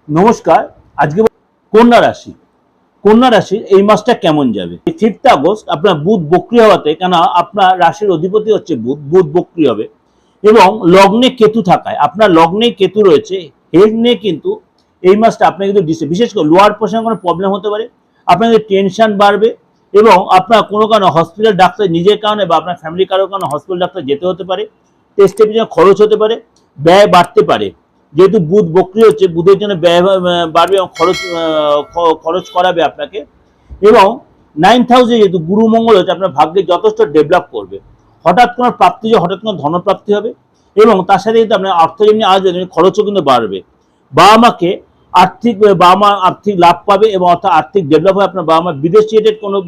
নমস্কার। আজকে কন্যা রাশি, কন্যা রাশির এই মাসটা কেমন যাবে? 5 আগস্ট আপনার বুধ বক্রী হওয়াতে, কেন আপনার রাশির অধিপতি হচ্ছে বুধ, বুধ বক্রী হবে এবং লগ্নে কেতু থাকায়, আপনার লগ্নে কেতু রয়েছে, হেলথ নিয়ে কিন্তু এই মাসটা আপনার কিন্তু বিশেষ করে লোয়ার পোর্শনে কোনো প্রবলেম হতে পারে, আপনাদের টেনশন বাড়বে এবং আপনার কোনো কারণে হসপিটাল ডাক্তার নিজের কারণে বা আপনার ফ্যামিলি কারোর কারণে হসপিটাল ডাক্তার যেতে হতে পারে, টেস্টের পিছনে খরচ হতে পারে, ব্যয় বাড়তে পারে। যেহেতু বুধ বক্রী হচ্ছে, বুধের জন্য ব্যয় বাড়বে এবং খরচ করাবে আপনাকে। এবং 9th হাউসে যেহেতু গুরু মঙ্গল হচ্ছে, আপনার ভাগ্যে যথেষ্ট ডেভেলপ করবে। হঠাৎ কোনো প্রাপ্তি, যে হঠাৎ কোনো ধনপ্রাপ্তি হবে এবং তার সাথে কিন্তু আপনার অর্থ যেমনি আসবে তেমনি খরচও কিন্তু বাড়বে। বাবা মাকে বাবা মা আর্থিক লাভ পাবে এবং অর্থাৎ আর্থিক ডেভেলপ হবে। আপনার বাবা মা বিদেশ রিলেটেড কোনো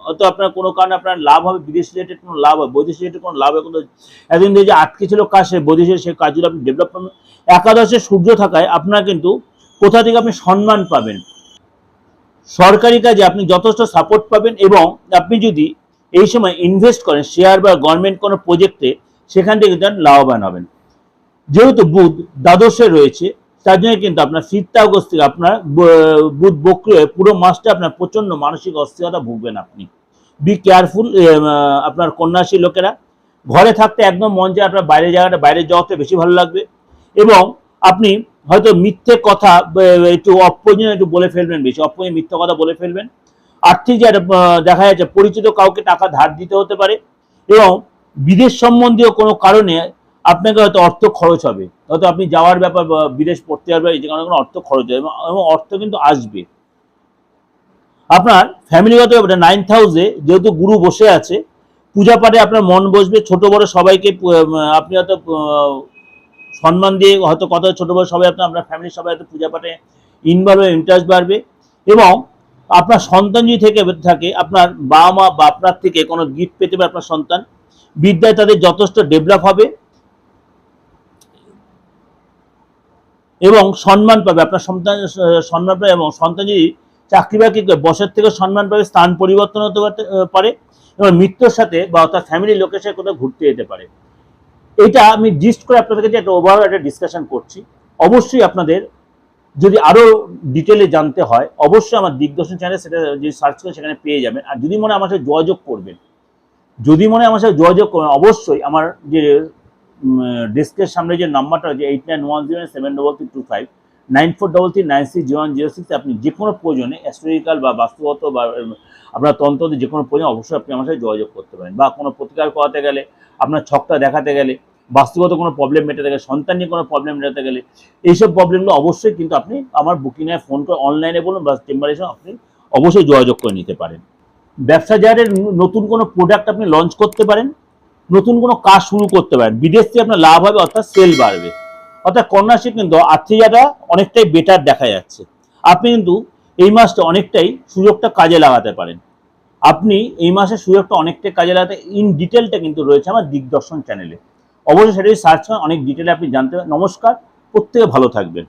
হয়তো আপনার কোনো কারণে আপনার লাভ হবে, বিদেশ রিলেটেড কোনো লাভ হবে, বৈদেশিক রিলেটেড কোনো লাভ হবে, কোনো এতদিন যে আটকে ছিল কাজ, সে বৈদেশিক সে কাজগুলো আপনি ডেভেলপ করবেন। একাদশে সূর্য থাকায় আপনার কিন্তু কোথা থেকে আপনি সম্মান পাবেন, সরকারি কাজে আপনি যথেষ্ট সাপোর্ট পাবেন এবং আপনি যদি এই সময় ইনভেস্ট করেন শেয়ার বা গভর্নমেন্ট কোনো প্রজেক্টে, সেখান থেকে কিন্তু লাভবান হবেন। যেহেতু বুধ দ্বাদশে রয়েছে, তার জন্য কিন্তু আপনার 5 আগস্ট থেকে আপনার বুধ বক্রী হয়ে পুরো মাসটা আপনার প্রচন্ড মানসিক অস্থিরতা ভুগবেন। আপনি বি কেয়ারফুল। আপনার কন্যা রাশির লোকেরা ঘরে থাকতে একদম মন চায় আপনার বাইরে যাওয়াতে বেশি ভালো লাগবে এবং আপনি হয়তো মিথ্যে কথা একটু অপ্রয়োজনীয় একটু বলে ফেলবেন, বেশি অপ্রয়োজনীয় মিথ্যে কথা বলে ফেলবেন। আর্থিক যে দেখা যাচ্ছে পরিচিত কাউকে টাকা ধার দিতে হতে পারে এবং বিদেশ সম্বন্ধীয় কোনো কারণে আপনাকে হয়তো অর্থ খরচ হবে, হয়তো আপনি যাওয়ার ব্যাপার বিদেশ পড়তে পারবে, এই যে কোনো অর্থ খরচ হবে এবং অর্থ কিন্তু আসবে। আপনার ফ্যামিলিগত ব্যাপারটা 9th হাউসে যেহেতু গুরু বসে আছে, পূজা পাঠে আপনার মন বসবে, ছোট বড় সবাইকে আপনি হয়তো সম্মান দিয়ে হয়তো কথা, ছোট বড় সবাই আপনার ফ্যামিলির সবাই হয়তো পূজা পাঠে ইনভলভ হয়ে ইন্টারেস্ট বাড়বে এবং আপনার সন্তান যদি থেকে থাকে, আপনার বাবা মা বা আপনার থেকে কোনো গিফট পেতে পারে আপনার সন্তান, বিদ্যায় তাদের যথেষ্ট ডেভেলপ হবে এবং সম্মান পাবে আপনার সন্তান, সম্মান পাবে এবং সন্তান যদি চাকরি বাকরি বসের থেকে সম্মান পাবে, স্থান পরিবর্তন হতে পারে এবং মৃত্যুর সাথে বা তার ফ্যামিলির লোকের সাথে কোথাও ঘুরতে যেতে পারে। এটা আমি জিস্ট করে আপনাদের কাছে একটা ওভারঅল একটা ডিসকাশন করছি। অবশ্যই আপনাদের যদি আরো ডিটেলে জানতে হয়, অবশ্যই আমার দিগদর্শন চ্যানেল সেটা যদি সার্চ করে সেখানে পেয়ে যাবেন। আর যদি মনে আমার সাথে যোগাযোগ করবেন, অবশ্যই আমার যে ডেস্কের সামনে যে নাম্বারটা আছে 8910733325 9433960106, আপনি যে কোনো প্রয়োজনে অ্যাস্ট্রোলজিক্যাল বা বাস্তুগত বা আপনার তন্ত্রতে যে কোনো প্রয়োজন অবশ্যই আপনি আমার সাথে যোগাযোগ করতে পারেন। বা কোনো প্রতিকার করাতে গেলে, আপনার ছকটা দেখাতে গেলে, বাস্তুগত কোনো প্রবলেম মেটাতে গেলে, সন্তান নিয়ে কোনো প্রবলেম মেটাতে গেলে, এইসব প্রবলেমগুলো অবশ্যই কিন্তু আপনি আমার বুকিংয়ে ফোন করে, অনলাইনে বলুন বা চেম্বারে এসে আপনি অবশ্যই যোগাযোগ করে নিতে পারেন। ব্যবসা যাদের নতুন কোনো প্রোডাক্ট আপনি লঞ্চ করতে পারেন, নতুন কোনো কাজ শুরু করতে পারেন, বিদেশ থেকে আপনার লাভ হবে, অর্থাৎ সেল বাড়বে। অর্থাৎ কন্যা রাশি কিন্তু আর্থিকতা অনেকটাই বেটার দেখা যাচ্ছে। আপনি কিন্তু এই মাসটা অনেকটাই সুযোগটা কাজে লাগাতে পারেন। আপনি এই মাসের সুযোগটা অনেকটাই কাজে লাগাতে, ইন ডিটেলটা কিন্তু রয়েছে আমার দিগদর্শন চ্যানেলে। অবশ্যই সেটা সার্চ করেন, অনেক ডিটেলে আপনি জানতে পারেন। নমস্কার, প্রত্যেকে ভালো থাকবেন।